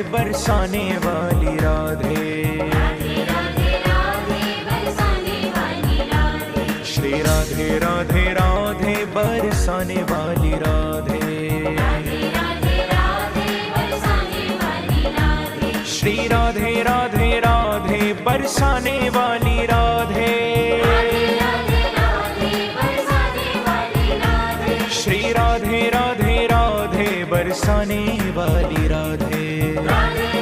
बरसाने वाली राधे। श्री राधे राधे राधे बरसाने वाली राधे। श्री राधे राधे राधे बरसाने वाली राधे। श्री राधे राधे राधे बरसाने वाली राधे।